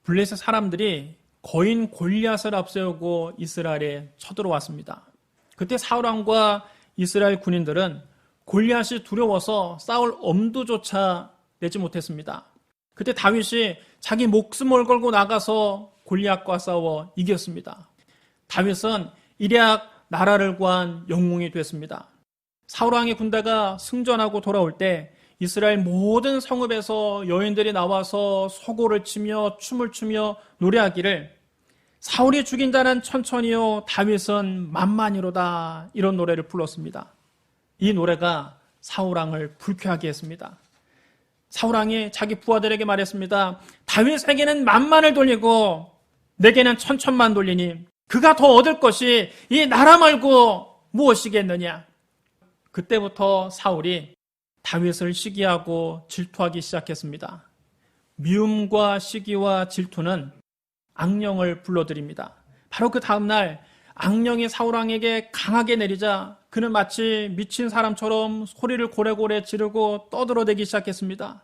블레셋 사람들이 거인 골리앗을 앞세우고 이스라엘에 쳐들어왔습니다. 그때 사울 왕과 이스라엘 군인들은 골리앗이 두려워서 싸울 엄두조차 내지 못했습니다. 그때 다윗이 자기 목숨을 걸고 나가서 골리앗과 싸워 이겼습니다. 다윗은 일약 나라를 구한 영웅이 됐습니다. 사울 왕의 군대가 승전하고 돌아올 때 이스라엘 모든 성읍에서 여인들이 나와서 소고를 치며 춤을 추며 노래하기를 사울이 죽인 자는 천천히요 다윗은 만만히로다, 이런 노래를 불렀습니다. 이 노래가 사울 왕을 불쾌하게 했습니다. 사울 왕이 자기 부하들에게 말했습니다. 다윗에게는 만만을 돌리고 내게는 천천만 돌리니 그가 더 얻을 것이 이 나라 말고 무엇이겠느냐. 그때부터 사울이 다윗을 시기하고 질투하기 시작했습니다. 미움과 시기와 질투는 악령을 불러들입니다. 바로 그 다음날 악령이 사울 왕에게 강하게 내리자 그는 마치 미친 사람처럼 소리를 고래고래 지르고 떠들어대기 시작했습니다.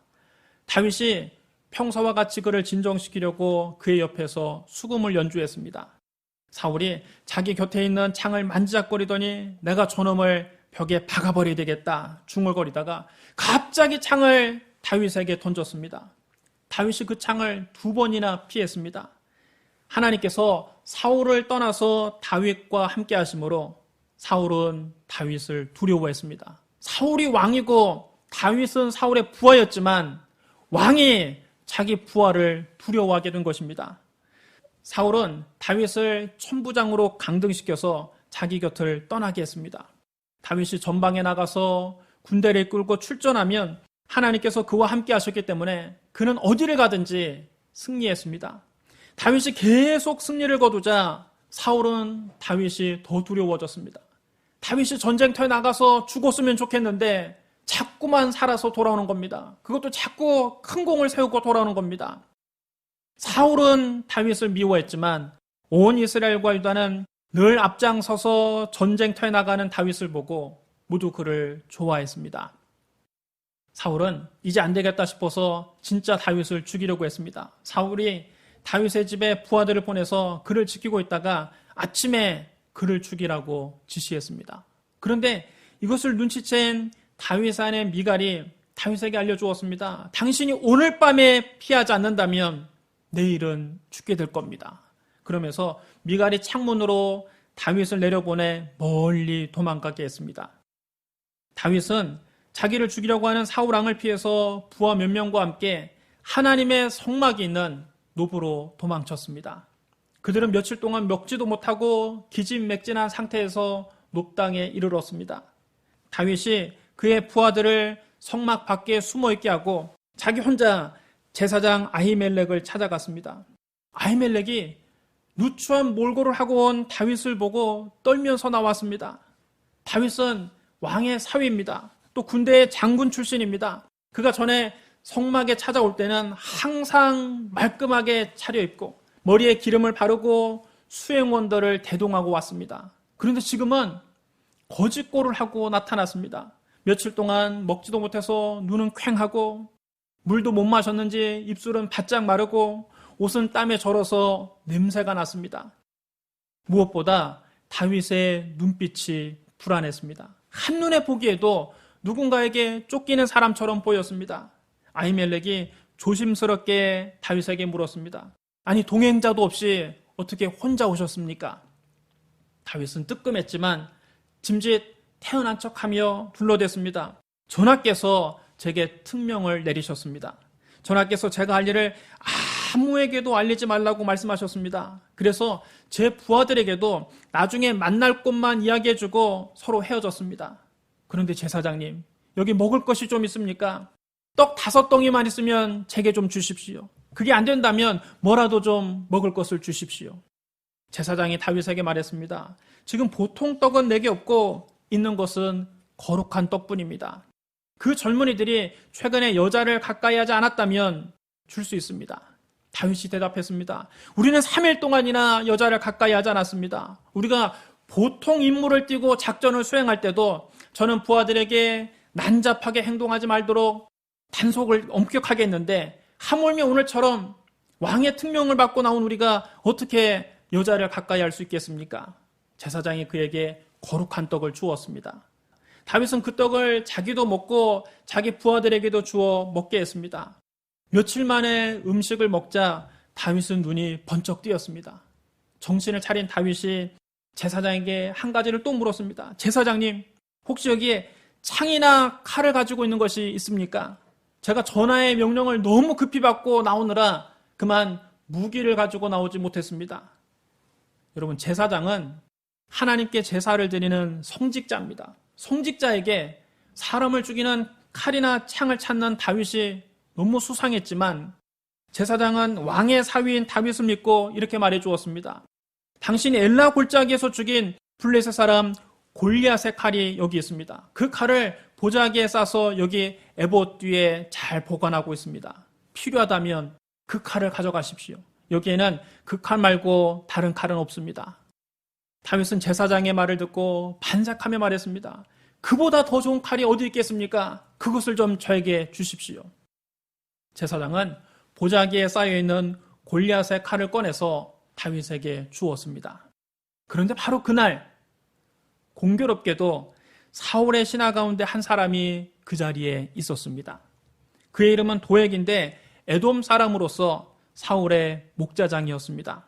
다윗이 평소와 같이 그를 진정시키려고 그의 옆에서 수금을 연주했습니다. 사울이 자기 곁에 있는 창을 만지작거리더니 내가 저놈을 벽에 박아버려야 되겠다 중얼거리다가 갑자기 창을 다윗에게 던졌습니다. 다윗이 그 창을 2번이나 피했습니다. 하나님께서 사울을 떠나서 다윗과 함께 하심으로 사울은 다윗을 두려워했습니다. 사울이 왕이고 다윗은 사울의 부하였지만 왕이 자기 부하를 두려워하게 된 것입니다. 사울은 다윗을 천부장으로 강등시켜서 자기 곁을 떠나게 했습니다. 다윗이 전방에 나가서 군대를 이끌고 출전하면 하나님께서 그와 함께 하셨기 때문에 그는 어디를 가든지 승리했습니다. 다윗이 계속 승리를 거두자 사울은 다윗이 더 두려워졌습니다. 다윗이 전쟁터에 나가서 죽었으면 좋겠는데 자꾸만 살아서 돌아오는 겁니다. 그것도 자꾸 큰 공을 세우고 돌아오는 겁니다. 사울은 다윗을 미워했지만 온 이스라엘과 유다는 늘 앞장서서 전쟁터에 나가는 다윗을 보고 모두 그를 좋아했습니다. 사울은 이제 안 되겠다 싶어서 진짜 다윗을 죽이려고 했습니다. 사울이 다윗의 집에 부하들을 보내서 그를 지키고 있다가 아침에 그를 죽이라고 지시했습니다. 그런데 이것을 눈치챈 다윗 아내 미갈이 다윗에게 알려주었습니다. 당신이 오늘 밤에 피하지 않는다면 내일은 죽게 될 겁니다. 그러면서 미갈이 창문으로 다윗을 내려보내 멀리 도망가게 했습니다. 다윗은 자기를 죽이려고 하는 사울 왕을 피해서 부하 몇 명과 함께 하나님의 성막이 있는 노브로 도망쳤습니다. 그들은 며칠 동안 먹지도 못하고 기진맥진한 상태에서 노브 땅에 이르렀습니다. 다윗이 그의 부하들을 성막 밖에 숨어있게 하고 자기 혼자 제사장 아히멜렉을 찾아갔습니다. 아히멜렉이 누추한 몰골을 하고 온 다윗을 보고 떨면서 나왔습니다. 다윗은 왕의 사위입니다. 또 군대의 장군 출신입니다. 그가 전에 성막에 찾아올 때는 항상 말끔하게 차려입고 머리에 기름을 바르고 수행원들을 대동하고 왔습니다. 그런데 지금은 거짓골을 하고 나타났습니다. 며칠 동안 먹지도 못해서 눈은 퀭하고 물도 못 마셨는지 입술은 바짝 마르고 옷은 땀에 절어서 냄새가 났습니다. 무엇보다 다윗의 눈빛이 불안했습니다. 한눈에 보기에도 누군가에게 쫓기는 사람처럼 보였습니다. 아히멜렉이 조심스럽게 다윗에게 물었습니다. 아니, 동행자도 없이 어떻게 혼자 오셨습니까? 다윗은 뜨끔했지만 짐짓 태어난 척하며 둘러댔습니다. 전하께서 제게 특명을 내리셨습니다. 전하께서 제가 할 일을 아무에게도 알리지 말라고 말씀하셨습니다. 그래서 제 부하들에게도 나중에 만날 곳만 이야기해주고 서로 헤어졌습니다. 그런데 제사장님, 여기 먹을 것이 좀 있습니까? 떡 5덩이만 있으면 제게 좀 주십시오. 그게 안 된다면 뭐라도 좀 먹을 것을 주십시오. 제사장이 다윗에게 말했습니다. 지금 보통 떡은 내게 없고 있는 것은 거룩한 떡뿐입니다. 그 젊은이들이 최근에 여자를 가까이 하지 않았다면 줄 수 있습니다. 다윗이 대답했습니다. 우리는 3일 동안이나 여자를 가까이 하지 않았습니다. 우리가 보통 임무를 띠고 작전을 수행할 때도 저는 부하들에게 난잡하게 행동하지 말도록 단속을 엄격하게 했는데 하물며 오늘처럼 왕의 특명을 받고 나온 우리가 어떻게 여자를 가까이 할 수 있겠습니까? 제사장이 그에게 거룩한 떡을 주었습니다. 다윗은 그 떡을 자기도 먹고 자기 부하들에게도 주어 먹게 했습니다. 며칠 만에 음식을 먹자 다윗은 눈이 번쩍 뜨였습니다. 정신을 차린 다윗이 제사장에게 한 가지를 또 물었습니다. 제사장님, 혹시 여기에 창이나 칼을 가지고 있는 것이 있습니까? 제가 전하의 명령을 너무 급히 받고 나오느라 그만 무기를 가지고 나오지 못했습니다. 여러분, 제사장은 하나님께 제사를 드리는 성직자입니다. 성직자에게 사람을 죽이는 칼이나 창을 찾는 다윗이 너무 수상했지만 제사장은 왕의 사위인 다윗을 믿고 이렇게 말해 주었습니다. 당신이 엘라 골짜기에서 죽인 블레셋 사람 골리앗의 칼이 여기 있습니다. 그 칼을 보자기에 싸서 여기 에봇 뒤에 잘 보관하고 있습니다. 필요하다면 그 칼을 가져가십시오. 여기에는 그 칼 말고 다른 칼은 없습니다. 다윗은 제사장의 말을 듣고 반삭하며 말했습니다. 그보다 더 좋은 칼이 어디 있겠습니까? 그것을 좀 저에게 주십시오. 제사장은 보자기에 쌓여있는 골리앗의 칼을 꺼내서 다윗에게 주었습니다. 그런데 바로 그날 공교롭게도 사울의 신하 가운데 한 사람이 그 자리에 있었습니다. 그의 이름은 도액인데 에돔 사람으로서 사울의 목자장이었습니다.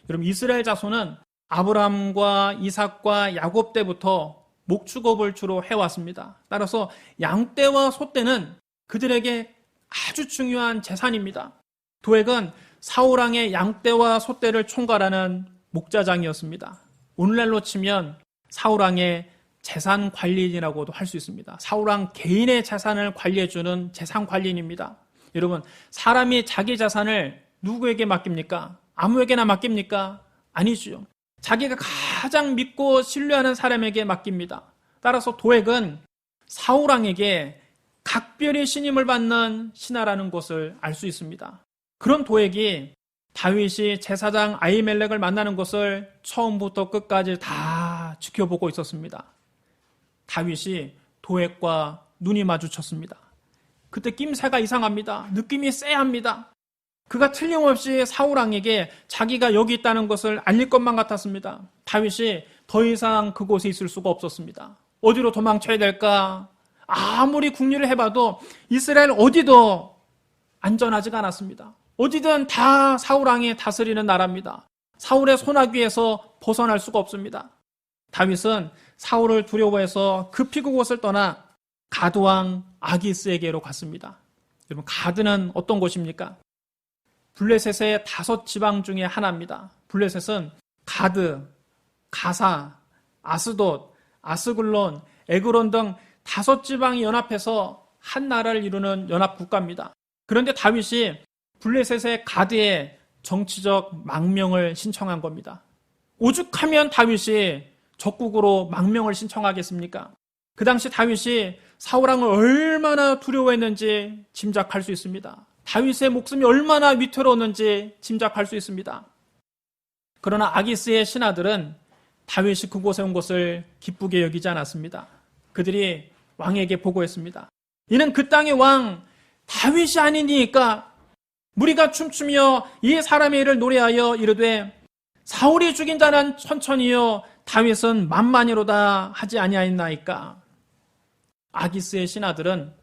여러분, 이스라엘 자손은 아브라함과 이삭과 야곱 때부터 목축업을 주로 해왔습니다. 따라서 양떼와 소떼는 그들에게 아주 중요한 재산입니다. 도액은 사울왕의 양떼와 소떼를 총괄하는 목자장이었습니다. 오늘날로 치면 사울왕의 재산 관리인이라고도 할 수 있습니다. 사울왕 개인의 재산을 관리해주는 재산 관리인입니다. 여러분, 사람이 자기 재산을 누구에게 맡깁니까? 아무에게나 맡깁니까? 아니죠. 자기가 가장 믿고 신뢰하는 사람에게 맡깁니다. 따라서 도액은 사울왕에게 각별히 신임을 받는 신하라는 것을 알 수 있습니다. 그런 도액이 다윗이 제사장 아히멜렉을 만나는 것을 처음부터 끝까지 다 지켜보고 있었습니다. 다윗이 도액과 눈이 마주쳤습니다. 그때 낌새가 이상합니다. 느낌이 쎄합니다. 그가 틀림없이 사울왕에게 자기가 여기 있다는 것을 알릴 것만 같았습니다. 다윗이 더 이상 그곳에 있을 수가 없었습니다. 어디로 도망쳐야 될까? 아무리 궁리를 해봐도 이스라엘 어디도 안전하지가 않았습니다. 어디든 다 사울왕이 다스리는 나라입니다. 사울의 손아귀에서 벗어날 수가 없습니다. 다윗은 사울을 두려워해서 급히 그곳을 떠나 가드왕 아기스에게로 갔습니다. 여러분, 가드는 어떤 곳입니까? 블레셋의 5지방 중에 하나입니다. 블레셋은 가드, 가사, 아스돗, 아스글론, 에그론 등 5지방이 연합해서 한 나라를 이루는 연합국가입니다. 그런데 다윗이 블레셋의 가드에 정치적 망명을 신청한 겁니다. 오죽하면 다윗이 적국으로 망명을 신청하겠습니까? 그 당시 다윗이 사울왕을 얼마나 두려워했는지 짐작할 수 있습니다. 다윗의 목숨이 얼마나 위태로웠는지 짐작할 수 있습니다. 그러나 아기스의 신하들은 다윗이 그곳에 온 것을 기쁘게 여기지 않았습니다. 그들이 왕에게 보고했습니다. 이는 그 땅의 왕 다윗이 아니니까 무리가 춤추며 이 사람의 일을 노래하여 이르되 사울이 죽인 자는 천천히요 다윗은 만만이로다 하지 아니하였나이까. 아기스의 신하들은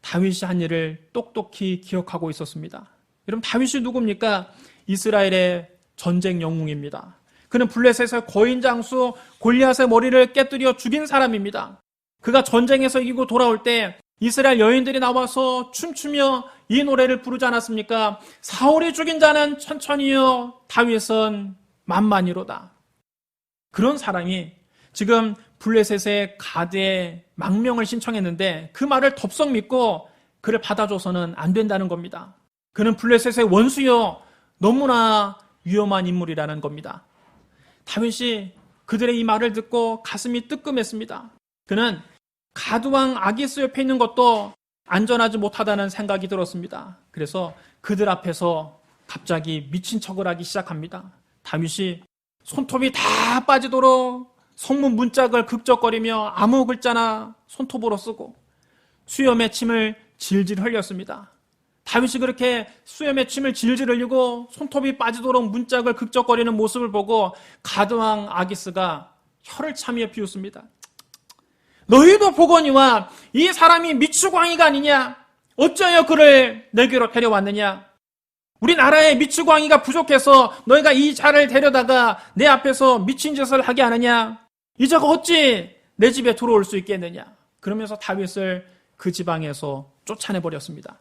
다윗이 한 일을 똑똑히 기억하고 있었습니다. 여러분, 다윗이 누굽니까? 이스라엘의 전쟁 영웅입니다. 그는 블레셋의 거인 장수 골리앗의 머리를 깨뜨려 죽인 사람입니다. 그가 전쟁에서 이기고 돌아올 때 이스라엘 여인들이 나와서 춤추며 이 노래를 부르지 않았습니까? 사울이 죽인 자는 천천히요 다윗은 만만이로다. 그런 사람이 지금 블레셋의 가드에 망명을 신청했는데 그 말을 덥석 믿고 그를 받아줘서는 안 된다는 겁니다. 그는 블레셋의 원수요 너무나 위험한 인물이라는 겁니다. 다윗이 그들의 이 말을 듣고 가슴이 뜨끔했습니다. 그는 가드왕 아기스 옆에 있는 것도 안전하지 못하다는 생각이 들었습니다. 그래서 그들 앞에서 갑자기 미친 척을 하기 시작합니다. 다윗이 손톱이 다 빠지도록 성문 문짝을 극적거리며 아무 글자나 손톱으로 쓰고 수염에 침을 질질 흘렸습니다. 다윗이 그렇게 수염에 침을 질질 흘리고 손톱이 빠지도록 문짝을 극적거리는 모습을 보고 가드왕 아기스가 혀를 차며 비웃습니다. 너희도 보거니와 이 사람이 미추광이가 아니냐? 어찌하여 그를 내게로 데려왔느냐? 우리 나라에 미추광이가 부족해서 너희가 이 자를 데려다가 내 앞에서 미친 짓을 하게 하느냐? 이 자가 어찌 내 집에 들어올 수 있겠느냐? 그러면서 다윗을 그 지방에서 쫓아내버렸습니다.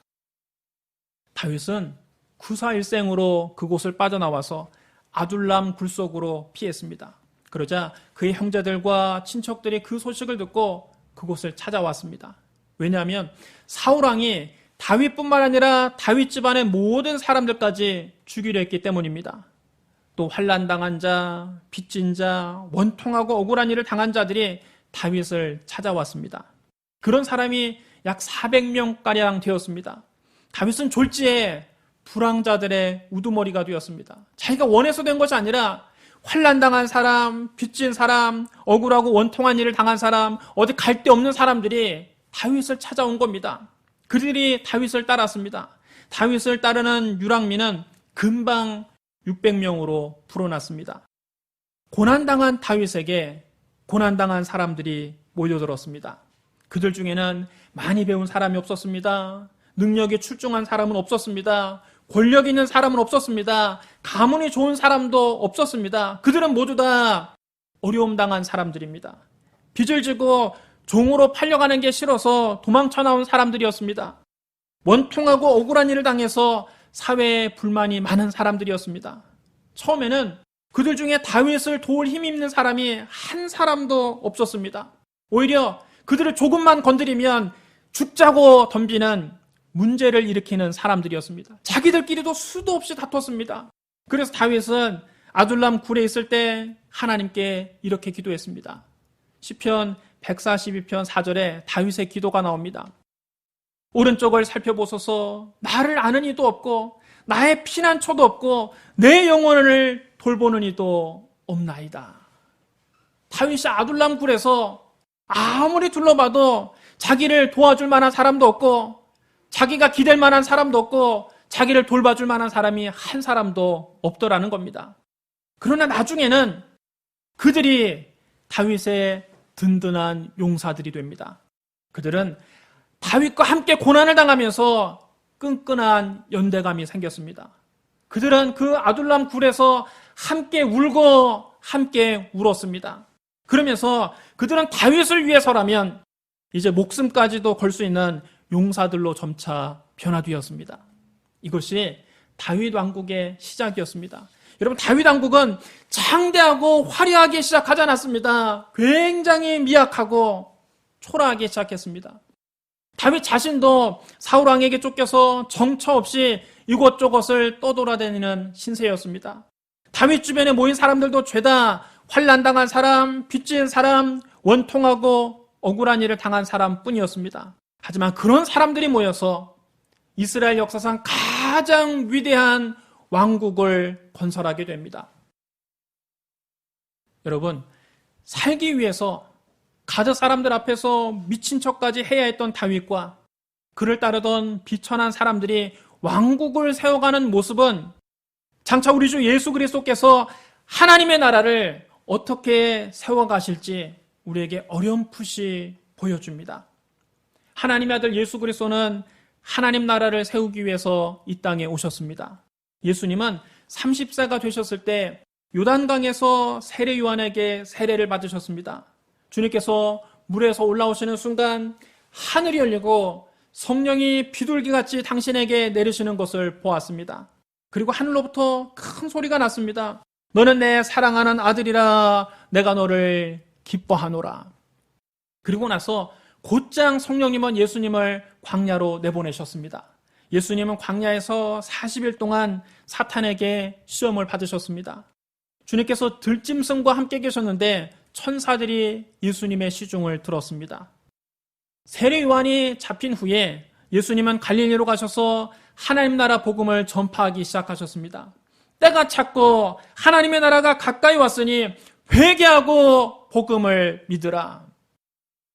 다윗은 구사일생으로 그곳을 빠져나와서 아둘람 굴속으로 피했습니다. 그러자 그의 형제들과 친척들이 그 소식을 듣고 그곳을 찾아왔습니다. 왜냐하면 사울왕이 다윗뿐만 아니라 다윗 집안의 모든 사람들까지 죽이려 했기 때문입니다. 또 환난당한 자, 빚진 자, 원통하고 억울한 일을 당한 자들이 다윗을 찾아왔습니다. 그런 사람이 약 400명가량 되었습니다. 다윗은 졸지에 불황자들의 우두머리가 되었습니다. 자기가 원해서 된 것이 아니라 환난당한 사람, 빚진 사람, 억울하고 원통한 일을 당한 사람, 어디 갈 데 없는 사람들이 다윗을 찾아온 겁니다. 그들이 다윗을 따랐습니다. 다윗을 따르는 유랑민은 금방 600명으로 불어났습니다. 고난당한 다윗에게 고난당한 사람들이 모여들었습니다. 그들 중에는 많이 배운 사람이 없었습니다. 능력이 출중한 사람은 없었습니다. 권력 있는 사람은 없었습니다. 가문이 좋은 사람도 없었습니다. 그들은 모두 다 어려움 당한 사람들입니다. 빚을 지고 종으로 팔려가는 게 싫어서 도망쳐 나온 사람들이었습니다. 원통하고 억울한 일을 당해서 사회에 불만이 많은 사람들이었습니다. 처음에는 그들 중에 다윗을 도울 힘 있는 사람이 한 사람도 없었습니다. 오히려 그들을 조금만 건드리면 죽자고 덤비는 문제를 일으키는 사람들이었습니다. 자기들끼리도 수도 없이 다퉜습니다. 그래서 다윗은 아둘람 굴에 있을 때 하나님께 이렇게 기도했습니다. 시편 142편 4절에 다윗의 기도가 나옵니다. 오른쪽을 살펴보소서. 나를 아는 이도 없고 나의 피난처도 없고 내 영혼을 돌보는 이도 없나이다. 다윗이 아둘람 굴에서 아무리 둘러봐도 자기를 도와줄 만한 사람도 없고 자기가 기댈 만한 사람도 없고 자기를 돌봐줄 만한 사람이 한 사람도 없더라는 겁니다. 그러나 나중에는 그들이 다윗의 든든한 용사들이 됩니다. 그들은 다윗과 함께 고난을 당하면서 끈끈한 연대감이 생겼습니다. 그들은 그 아둘람 굴에서 함께 울고 함께 울었습니다. 그러면서 그들은 다윗을 위해서라면 이제 목숨까지도 걸 수 있는 용사들로 점차 변화되었습니다. 이것이 다윗 왕국의 시작이었습니다. 여러분, 다윗 왕국은 장대하고 화려하게 시작하지 않았습니다. 굉장히 미약하고 초라하게 시작했습니다. 다윗 자신도 사울 왕에게 쫓겨서 정처 없이 이곳저곳을 떠돌아다니는 신세였습니다. 다윗 주변에 모인 사람들도 죄다 환난당한 사람, 빚진 사람, 원통하고 억울한 일을 당한 사람뿐이었습니다. 하지만 그런 사람들이 모여서 이스라엘 역사상 가장 위대한 왕국을 건설하게 됩니다. 여러분, 살기 위해서 가드 사람들 앞에서 미친 척까지 해야 했던 다윗과 그를 따르던 비천한 사람들이 왕국을 세워가는 모습은 장차 우리 주 예수 그리스도께서 하나님의 나라를 어떻게 세워가실지 우리에게 어렴풋이 보여줍니다. 하나님의 아들 예수 그리스도는 하나님 나라를 세우기 위해서 이 땅에 오셨습니다. 예수님은 30세가 되셨을 때 요단강에서 세례 요한에게 세례를 받으셨습니다. 주님께서 물에서 올라오시는 순간 하늘이 열리고 성령이 비둘기같이 당신에게 내리시는 것을 보았습니다. 그리고 하늘로부터 큰 소리가 났습니다. 너는 내 사랑하는 아들이라, 내가 너를 기뻐하노라. 그리고 나서 곧장 성령님은 예수님을 광야로 내보내셨습니다. 예수님은 광야에서 40일 동안 사탄에게 시험을 받으셨습니다. 주님께서 들짐승과 함께 계셨는데 천사들이 예수님의 시중을 들었습니다. 세례 요한이 잡힌 후에 예수님은 갈릴리로 가셔서 하나님 나라 복음을 전파하기 시작하셨습니다. 때가 찼고 하나님의 나라가 가까이 왔으니 회개하고 복음을 믿으라.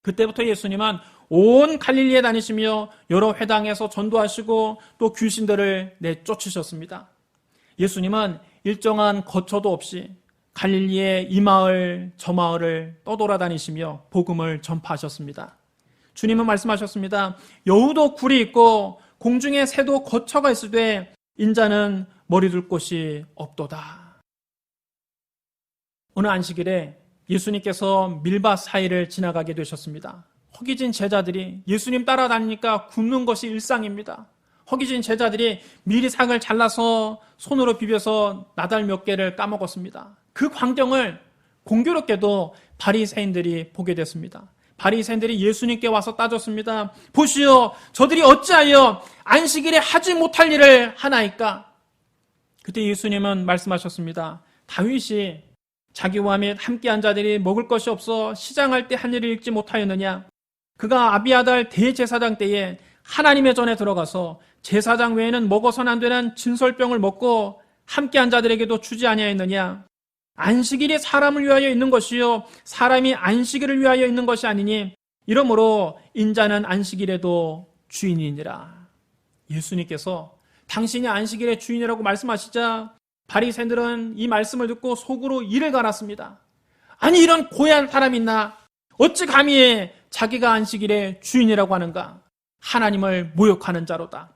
그때부터 예수님은 온 갈릴리에 다니시며 여러 회당에서 전도하시고 또 귀신들을 내쫓으셨습니다. 예수님은 일정한 거처도 없이 갈릴리의 이 마을 저 마을을 떠돌아다니시며 복음을 전파하셨습니다. 주님은 말씀하셨습니다. 여우도 굴이 있고 공중에 새도 거처가 있으되 인자는 머리 둘 곳이 없도다. 어느 안식일에 예수님께서 밀밭 사이를 지나가게 되셨습니다. 허기진 제자들이 예수님 따라다니니까 굶는 것이 일상입니다. 허기진 제자들이 미리삭을 잘라서 손으로 비벼서 나달 몇 개를 까먹었습니다. 그 광경을 공교롭게도 바리새인들이 보게 됐습니다. 바리새인들이 예수님께 와서 따졌습니다. 보시오, 저들이 어찌하여 안식일에 하지 못할 일을 하나이까? 그때 예수님은 말씀하셨습니다. 다윗이 자기와 및 함께한 자들이 먹을 것이 없어 시장할 때 한 일을 읽지 못하였느냐? 그가 아비아달 대제사장 때에 하나님의 전에 들어가서 제사장 외에는 먹어서는 안 되는 진설병을 먹고 함께한 자들에게도 주지 아니하였느냐? 안식일이 사람을 위하여 있는 것이요 사람이 안식일을 위하여 있는 것이 아니니 이러므로 인자는 안식일에도 주인이니라. 예수님께서 당신이 안식일의 주인이라고 말씀하시자 바리새인들은 이 말씀을 듣고 속으로 이를 갈았습니다. 아니, 이런 고얀 사람이 있나? 어찌 감히 자기가 안식일의 주인이라고 하는가? 하나님을 모욕하는 자로다.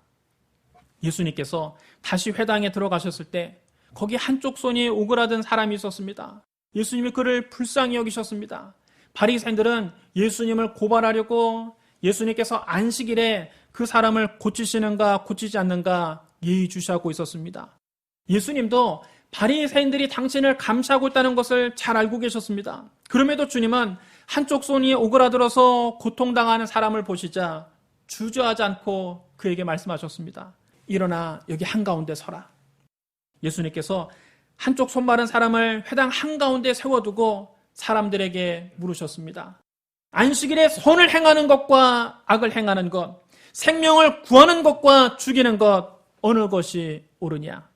예수님께서 다시 회당에 들어가셨을 때 거기 한쪽 손이 오그라든 사람이 있었습니다. 예수님이 그를 불쌍히 여기셨습니다. 바리새인들은 예수님을 고발하려고 예수님께서 안식일에 그 사람을 고치시는가 고치지 않는가 예의주시하고 있었습니다. 예수님도 바리새인들이 당신을 감시하고 있다는 것을 잘 알고 계셨습니다. 그럼에도 주님은 한쪽 손이 오그라들어서 고통당하는 사람을 보시자 주저하지 않고 그에게 말씀하셨습니다. 일어나 여기 한가운데 서라. 예수님께서 한쪽 손 마른 사람을 회당 한가운데 세워두고 사람들에게 물으셨습니다. 안식일에 선을 행하는 것과 악을 행하는 것, 생명을 구하는 것과 죽이는 것, 어느 것이 옳으냐?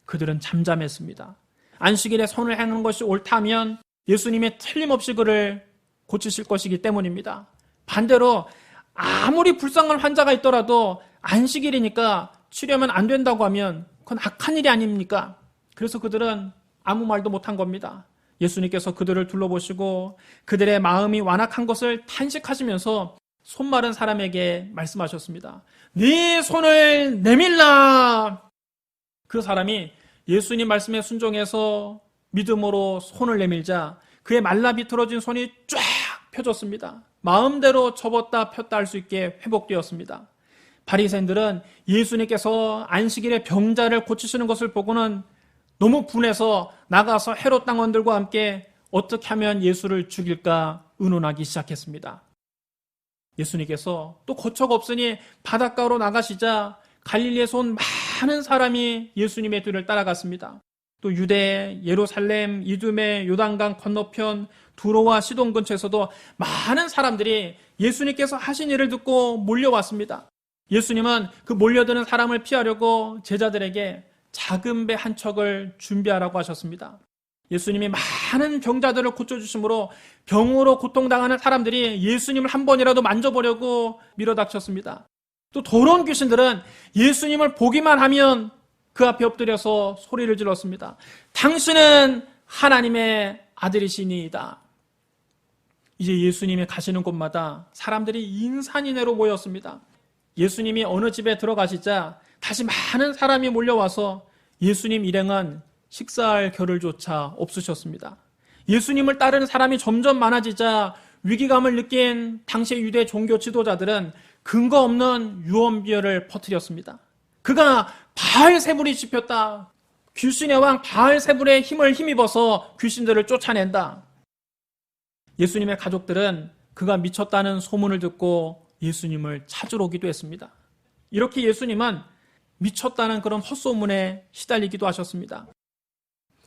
그들은 잠잠했습니다. 안식일에 선을 행하는 것이 옳다면 예수님이 틀림없이 그를 고치실 것이기 때문입니다. 반대로 아무리 불쌍한 환자가 있더라도 안식일이니까 치료하면 안 된다고 하면 그건 악한 일이 아닙니까? 그래서 그들은 아무 말도 못한 겁니다. 예수님께서 그들을 둘러보시고 그들의 마음이 완악한 것을 탄식하시면서 손 마른 사람에게 말씀하셨습니다. 네 손을 내밀라. 그 사람이 예수님 말씀에 순종해서 믿음으로 손을 내밀자 그의 말라 비틀어진 손이 쫙 펴졌습니다. 마음대로 접었다 폈다 할 수 있게 회복되었습니다. 바리새인들은 예수님께서 안식일에 병자를 고치시는 것을 보고는 너무 분해서 나가서 헤롯 당원들과 함께 어떻게 하면 예수를 죽일까 의논하기 시작했습니다. 예수님께서 또 거처가 없으니 바닷가로 나가시자 갈릴리에서 온 많은 사람이 예수님의 뒤를 따라갔습니다. 또 유대, 예루살렘, 이두메, 요단강 건너편, 두로와 시돈 근처에서도 많은 사람들이 예수님께서 하신 일을 듣고 몰려왔습니다. 예수님은 그 몰려드는 사람을 피하려고 제자들에게 작은 배 한 척을 준비하라고 하셨습니다. 예수님이 많은 병자들을 고쳐주심으로 병으로 고통당하는 사람들이 예수님을 한 번이라도 만져보려고 밀어닥쳤습니다. 또 더러운 귀신들은 예수님을 보기만 하면 그 앞에 엎드려서 소리를 질렀습니다. 당신은 하나님의 아들이시니이다. 이제 예수님이 가시는 곳마다 사람들이 인산인해로 모였습니다. 예수님이 어느 집에 들어가시자 다시 많은 사람이 몰려와서 예수님 일행은 식사할 겨를조차 없으셨습니다. 예수님을 따르는 사람이 점점 많아지자 위기감을 느낀 당시의 유대 종교 지도자들은 근거 없는 유언비어를 퍼뜨렸습니다. 그가 바알세불이 짚혔다. 귀신의 왕 바알세불의 힘을 힘입어서 귀신들을 쫓아낸다. 예수님의 가족들은 그가 미쳤다는 소문을 듣고 예수님을 찾으러 오기도 했습니다. 이렇게 예수님은 미쳤다는 그런 헛소문에 시달리기도 하셨습니다.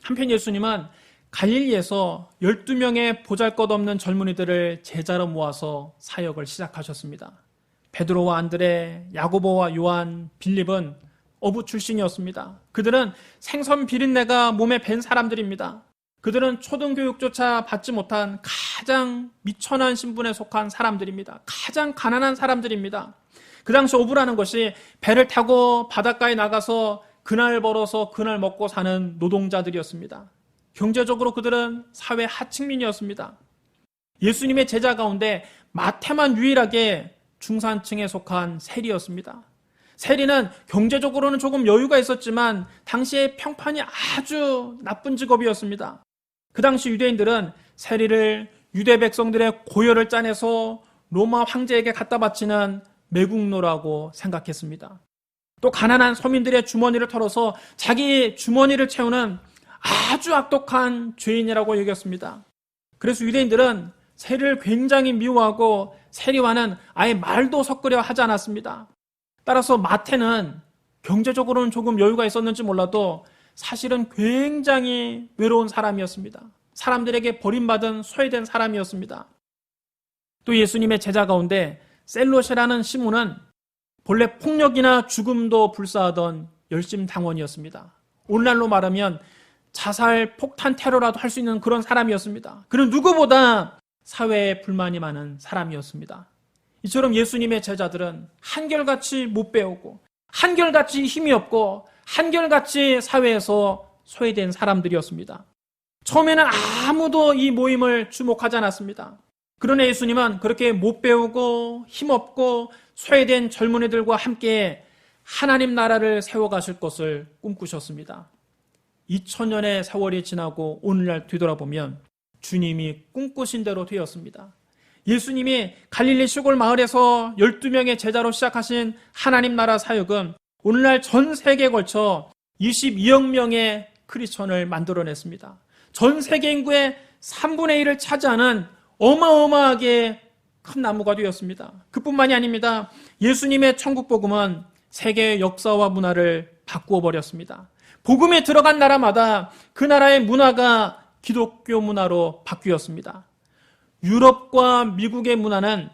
한편 예수님은 갈릴리에서 12명의 보잘것없는 젊은이들을 제자로 모아서 사역을 시작하셨습니다. 베드로와 안드레, 야고보와 요한, 빌립은 어부 출신이었습니다. 그들은 생선 비린내가 몸에 밴 사람들입니다. 그들은 초등교육조차 받지 못한 가장 미천한 신분에 속한 사람들입니다. 가장 가난한 사람들입니다. 그 당시 어부라는 것이 배를 타고 바닷가에 나가서 그날 벌어서 그날 먹고 사는 노동자들이었습니다. 경제적으로 그들은 사회 하층민이었습니다. 예수님의 제자 가운데 마태만 유일하게 중산층에 속한 세리였습니다. 세리는 경제적으로는 조금 여유가 있었지만 당시에 평판이 아주 나쁜 직업이었습니다. 그 당시 유대인들은 세리를 유대 백성들의 고열을 짜내서 로마 황제에게 갖다 바치는 매국노라고 생각했습니다. 또 가난한 서민들의 주머니를 털어서 자기 주머니를 채우는 아주 악독한 죄인이라고 여겼습니다. 그래서 유대인들은 세리를 굉장히 미워하고 세리와는 아예 말도 섞으려 하지 않았습니다. 따라서 마태는 경제적으로는 조금 여유가 있었는지 몰라도 사실은 굉장히 외로운 사람이었습니다. 사람들에게 버림받은 소외된 사람이었습니다. 또 예수님의 제자 가운데 셀롯이라는 시몬은 본래 폭력이나 죽음도 불사하던 열심당원이었습니다. 오늘날로 말하면 자살, 폭탄, 테러라도 할 수 있는 그런 사람이었습니다. 그는 누구보다 사회에 불만이 많은 사람이었습니다. 이처럼 예수님의 제자들은 한결같이 못 배우고 한결같이 힘이 없고 한결같이 사회에서 소외된 사람들이었습니다. 처음에는 아무도 이 모임을 주목하지 않았습니다. 그러나 예수님은 그렇게 못 배우고 힘없고 소외된 젊은이들과 함께 하나님 나라를 세워가실 것을 꿈꾸셨습니다. 2000년의 세월이 지나고 오늘날 뒤돌아보면 주님이 꿈꾸신 대로 되었습니다. 예수님이 갈릴리 시골 마을에서 12명의 제자로 시작하신 하나님 나라 사역은 오늘날 전 세계에 걸쳐 22억 명의 크리스천을 만들어냈습니다. 전 세계 인구의 3분의 1을 차지하는 어마어마하게 큰 나무가 되었습니다. 그뿐만이 아닙니다. 예수님의 천국복음은 세계의 역사와 문화를 바꾸어 버렸습니다. 복음에 들어간 나라마다 그 나라의 문화가 기독교 문화로 바뀌었습니다. 유럽과 미국의 문화는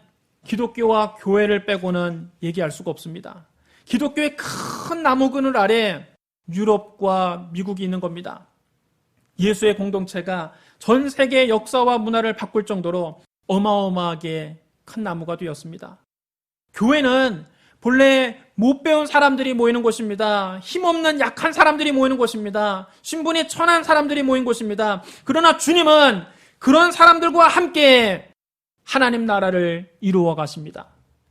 기독교와 교회를 빼고는 얘기할 수가 없습니다. 기독교의 큰 나무 그늘 아래 유럽과 미국이 있는 겁니다. 예수의 공동체가 전 세계의 역사와 문화를 바꿀 정도로 어마어마하게 큰 나무가 되었습니다. 교회는 본래 못 배운 사람들이 모이는 곳입니다. 힘없는 약한 사람들이 모이는 곳입니다. 신분이 천한 사람들이 모인 곳입니다. 그러나 주님은 그런 사람들과 함께 하나님 나라를 이루어 가십니다.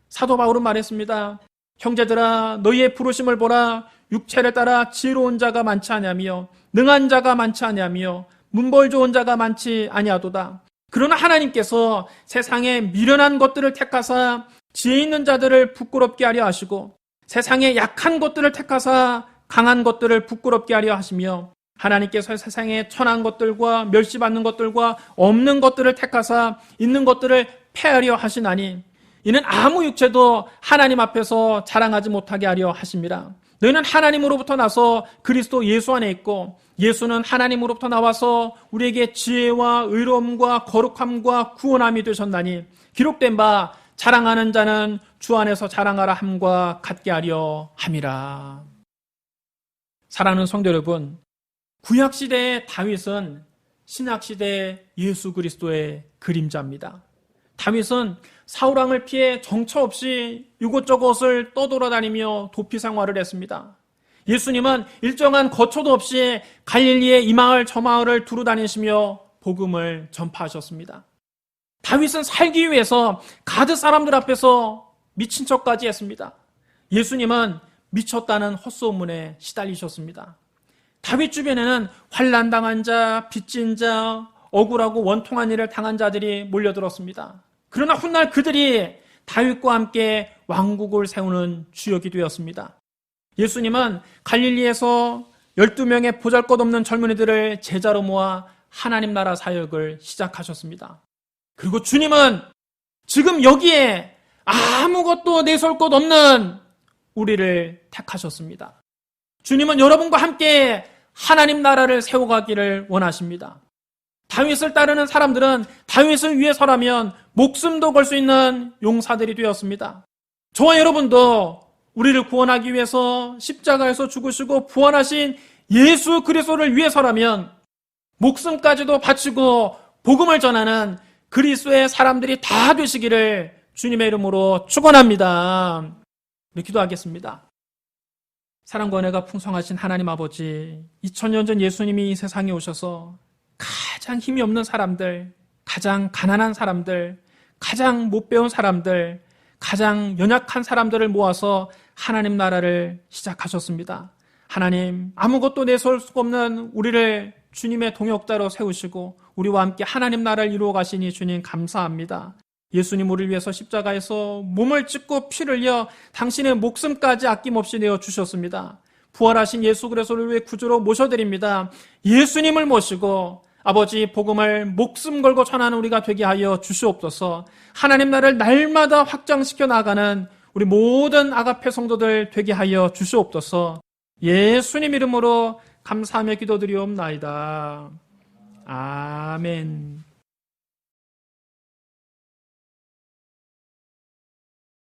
사도 바울은 말했습니다. 형제들아 너희의 부르심을 보라. 육체를 따라 지혜로운 자가 많지 아니하며 능한 자가 많지 아니하며 문벌 좋은 자가 많지 아니하도다. 그러나 하나님께서 세상에 미련한 것들을 택하사 지혜 있는 자들을 부끄럽게 하려 하시고 세상에 약한 것들을 택하사 강한 것들을 부끄럽게 하려 하시며 하나님께서 세상에 천한 것들과 멸시받는 것들과 없는 것들을 택하사 있는 것들을 폐하려 하시나니 이는 아무 육체도 하나님 앞에서 자랑하지 못하게 하려 하심이라. 너희는 하나님으로부터 나서 그리스도 예수 안에 있고 예수는 하나님으로부터 나와서 우리에게 지혜와 의로움과 거룩함과 구원함이 되셨나니 기록된 바 자랑하는 자는 주 안에서 자랑하라 함과 같게 하려 함이라. 사랑하는 성도 여러분, 구약시대의 다윗은 신약시대의 예수 그리스도의 그림자입니다. 다윗은 사울왕을 피해 정처 없이 이곳저곳을 떠돌아다니며 도피 생활을 했습니다. 예수님은 일정한 거처도 없이 갈릴리의 이 마을 저 마을을 두루 다니시며 복음을 전파하셨습니다. 다윗은 살기 위해서 가드 사람들 앞에서 미친 척까지 했습니다. 예수님은 미쳤다는 헛소문에 시달리셨습니다. 다윗 주변에는 환난당한 자, 빚진 자, 억울하고 원통한 일을 당한 자들이 몰려들었습니다. 그러나 훗날 그들이 다윗과 함께 왕국을 세우는 주역이 되었습니다. 예수님은 갈릴리에서 12명의 보잘것없는 젊은이들을 제자로 모아 하나님 나라 사역을 시작하셨습니다. 그리고 주님은 지금 여기에 아무것도 내세울 것 없는 우리를 택하셨습니다. 주님은 여러분과 함께 하나님 나라를 세워가기를 원하십니다. 다윗을 따르는 사람들은 다윗을 위해서라면 목숨도 걸 수 있는 용사들이 되었습니다. 저와 여러분도 우리를 구원하기 위해서 십자가에서 죽으시고 부활하신 예수 그리스도를 위해서라면 목숨까지도 바치고 복음을 전하는 그리스도의 사람들이 다 되시기를 주님의 이름으로 축원합니다. 네, 기도하겠습니다. 사랑과 은혜가 풍성하신 하나님 아버지, 2000년 전 예수님이 이 세상에 오셔서 가장 힘이 없는 사람들, 가장 가난한 사람들, 가장 못 배운 사람들, 가장 연약한 사람들을 모아서 하나님 나라를 시작하셨습니다. 하나님, 아무것도 내세울 수가 없는 우리를 주님의 동역자로 세우시고 우리와 함께 하나님 나라를 이루어 가시니 주님 감사합니다. 예수님 우리를 위해서 십자가에서 몸을 찢고 피를 흘려 당신의 목숨까지 아낌없이 내어주셨습니다. 부활하신 예수 그리스도를 위해 구주로 모셔드립니다. 예수님을 모시고 아버지 복음을 목숨 걸고 전하는 우리가 되게 하여 주시옵소서. 하나님 나라를 날마다 확장시켜 나가는 우리 모든 아가페 성도들 되게 하여 주시옵소서. 예수님 이름으로 감사하며 기도드리옵나이다. 아멘.